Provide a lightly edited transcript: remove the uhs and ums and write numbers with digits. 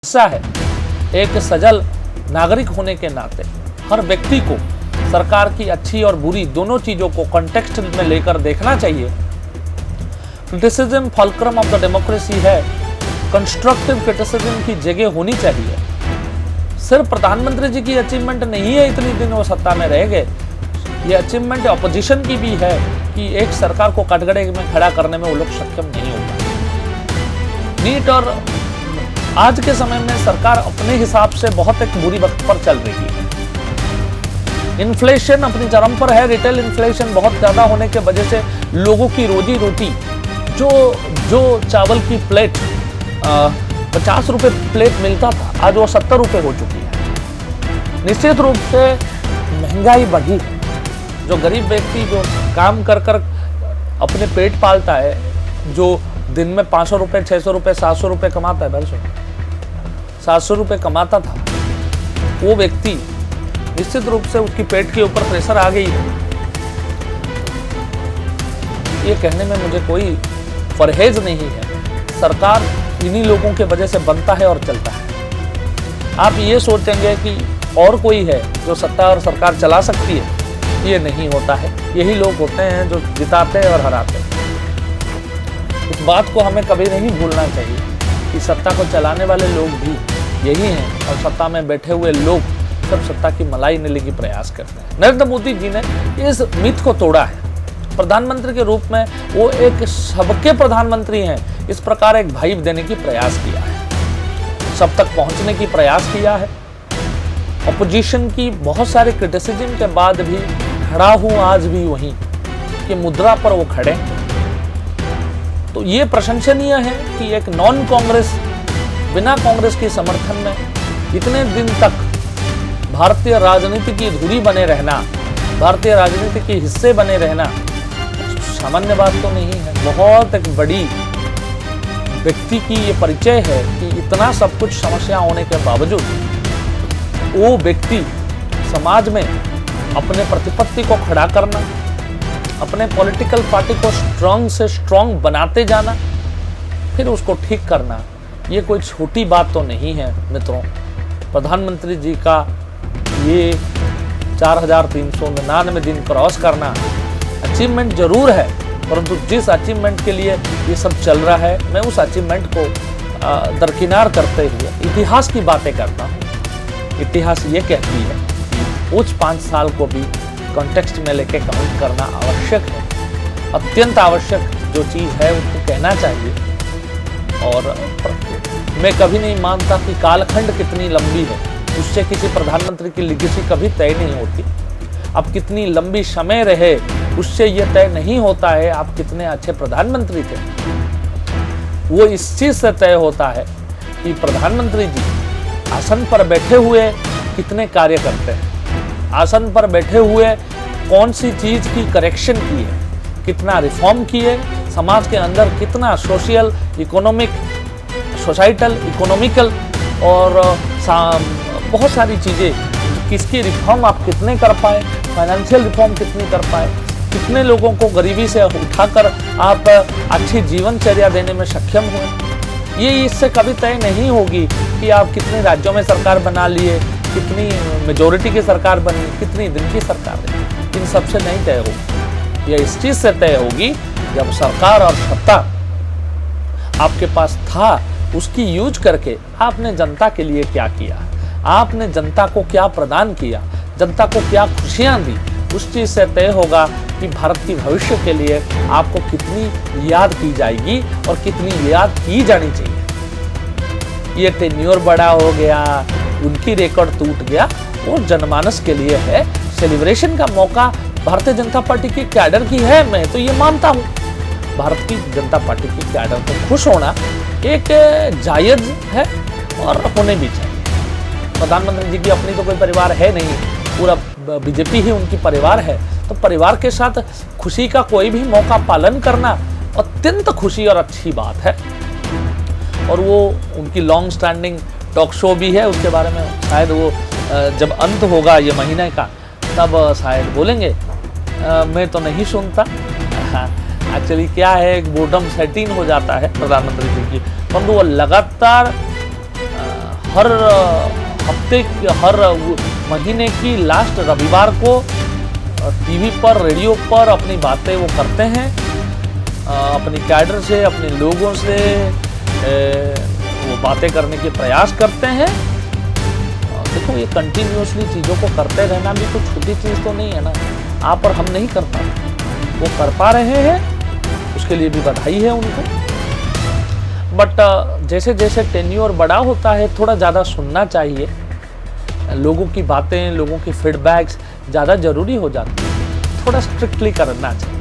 हिस्सा है। एक सजल नागरिक होने के नाते हर व्यक्ति को सरकार की अच्छी और बुरी दोनों चीज़ों को कॉन्टेक्स्ट में लेकर देखना चाहिए। क्रिटिसिज्म फॉल्क्रम ऑफ द डेमोक्रेसी है, कंस्ट्रक्टिव क्रिटिसिज्म की जगह होनी चाहिए। सिर्फ प्रधानमंत्री जी की अचीवमेंट नहीं है, इतनी दिन वो सत्ता में रह गए, ये अचीवमेंट ऑपोजिशन की भी है कि एक सरकार को कटघरे में खड़ा करने में वो लोग सक्षम नहीं हो पाए। नीट और आज के समय में सरकार अपने हिसाब से बहुत एक बुरी वक्त पर चल रही है। इन्फ्लेशन अपनी चरम पर है, रिटेल इन्फ्लेशन बहुत ज्यादा होने के वजह से लोगों की रोजी रोटी जो चावल की प्लेट 50 रुपए प्लेट मिलता था, आज वो 70 रुपए हो चुकी है। निश्चित रूप से महंगाई बढ़ी। जो गरीब व्यक्ति जो काम कर कर अपने पेट पालता है, जो दिन में 500 रुपए 600 रुपए 700 रुपए कमाता है, 700 रुपए कमाता था, वो व्यक्ति निश्चित रूप से उसकी पेट के ऊपर प्रेशर आ गई है। ये कहने में मुझे कोई परहेज नहीं है। सरकार इन्हीं लोगों के वजह से बनता है और चलता है। आप ये सोचेंगे कि और कोई है जो सत्ता और सरकार चला सकती है, ये नहीं होता है। यही लोग होते हैं जो जिताते हैं और हराते हैं। इस बात को हमें कभी नहीं भूलना चाहिए कि सत्ता को चलाने वाले लोग भी यही हैं और सत्ता में बैठे हुए लोग सब सत्ता की मलाई लेने की प्रयास करते हैं। नरेंद्र मोदी जी ने इस मिथ को तोड़ा है। प्रधानमंत्री के रूप में वो एक सबके प्रधानमंत्री हैं, इस प्रकार एक वाइब देने की प्रयास किया है, सब तक पहुंचने की प्रयास किया है। अपोजिशन की बहुत सारे क्रिटिसिज्म के बाद भी खड़ा हूं आज भी वहीं कि मुद्रा पर वो खड़े। तो ये प्रशंसनीय है कि एक नॉन कांग्रेस, बिना कांग्रेस के समर्थन में इतने दिन तक भारतीय राजनीति की धुरी बने रहना, भारतीय राजनीति के हिस्से बने रहना सामान्य बात तो नहीं है। बहुत एक बड़ी व्यक्ति की ये परिचय है कि इतना सब कुछ समस्या होने के बावजूद वो व्यक्ति समाज में अपने प्रतिपत्ति को खड़ा करना, अपने पॉलिटिकल पार्टी को स्ट्रांग से स्ट्रांग बनाते जाना, फिर उसको ठीक करना, ये कोई छोटी बात तो नहीं है मित्रों। प्रधानमंत्री जी का ये 4399 दिन क्रॉस करना अचीवमेंट जरूर है, परंतु जिस अचीवमेंट के लिए ये सब चल रहा है, मैं उस अचीवमेंट को दरकिनार करते हुए इतिहास की बातें करता हूँ। इतिहास ये कहती है कि उस 5 साल को भी कॉन्टेक्स्ट में लेके काउंट करना आवश्यक है, अत्यंत आवश्यक जो चीज़ है उसको कहना चाहिए। और मैं कभी नहीं मानता कि कालखंड कितनी लंबी है, उससे किसी प्रधानमंत्री की लिगेसी कभी तय नहीं होती। अब कितनी लंबी समय रहे उससे यह तय नहीं होता है आप कितने अच्छे प्रधानमंत्री थे। वो इस चीज़ से तय होता है कि प्रधानमंत्री जी आसन पर बैठे हुए कितने कार्य करते हैं, आसन पर बैठे हुए कौन सी चीज़ की करेक्शन की है, कितना रिफॉर्म किए, समाज के अंदर कितना सोशल इकोनॉमिक सोसाइटल इकोनॉमिकल और बहुत सारी चीज़ें, किसकी रिफॉर्म आप कितने कर पाए, फाइनेंशियल रिफॉर्म कितनी कर पाए, कितने लोगों को गरीबी से उठाकर आप अच्छी जीवनचर्या देने में सक्षम हुए। ये इससे कभी तय नहीं होगी कि आप कितने राज्यों में सरकार बना लिए, कितनी मेजोरिटी की सरकार बनी, कितनी दिन की सरकार बनी, इन सब से नहीं तय होगी। यह इस चीज़ से तय होगी जब सरकार और सत्ता आपके पास था, उसकी यूज करके आपने जनता के लिए क्या किया, आपने जनता को क्या प्रदान किया, जनता को क्या खुशियाँ दी, उस चीज़ से तय होगा कि भारत की भविष्य के लिए आपको कितनी याद की जाएगी और कितनी याद की जानी चाहिए। ये टेन्योर बड़ा हो गया, उनकी रिकॉर्ड टूट गया, वो जनमानस के लिए है। सेलिब्रेशन का मौका भारतीय जनता पार्टी की कैडर की है, मैं तो ये मानता हूँ। भारत की जनता पार्टी की कैडर को खुश होना एक जायज़ है और होने भी चाहिए। प्रधानमंत्री जी की अपनी तो कोई परिवार है नहीं, पूरा बीजेपी ही उनकी परिवार है, तो परिवार के साथ खुशी का कोई भी मौका पालन करना अत्यंत खुशी और अच्छी बात है। और वो उनकी लॉन्ग स्टैंडिंग टॉक शो भी है, उसके बारे में शायद वो जब अंत होगा ये महीने का तब शायद बोलेंगे, मैं तो नहीं सुनता। एक्चुअली क्या है, एक बोर्डम सेटिंग हो जाता है प्रधानमंत्री जी की, परंतु वो लगातार हर हफ्ते हर महीने की लास्ट रविवार को टीवी पर, रेडियो पर अपनी बातें वो करते हैं, अपनी कैडर से, अपने लोगों से वो बातें करने के प्रयास करते हैं। देखो, ये कंटिन्यूसली चीज़ों को करते रहना भी कोई छोटी चीज़ तो नहीं है ना। आप और हम नहीं कर पाते, वो कर पा रहे हैं, उसके लिए भी बधाई है उनको। बट जैसे जैसे टेन्योर बड़ा होता है, थोड़ा ज़्यादा सुनना चाहिए, लोगों की बातें, लोगों की फीडबैक्स ज़्यादा ज़रूरी हो जाती है, थोड़ा स्ट्रिक्टली करना चाहिए।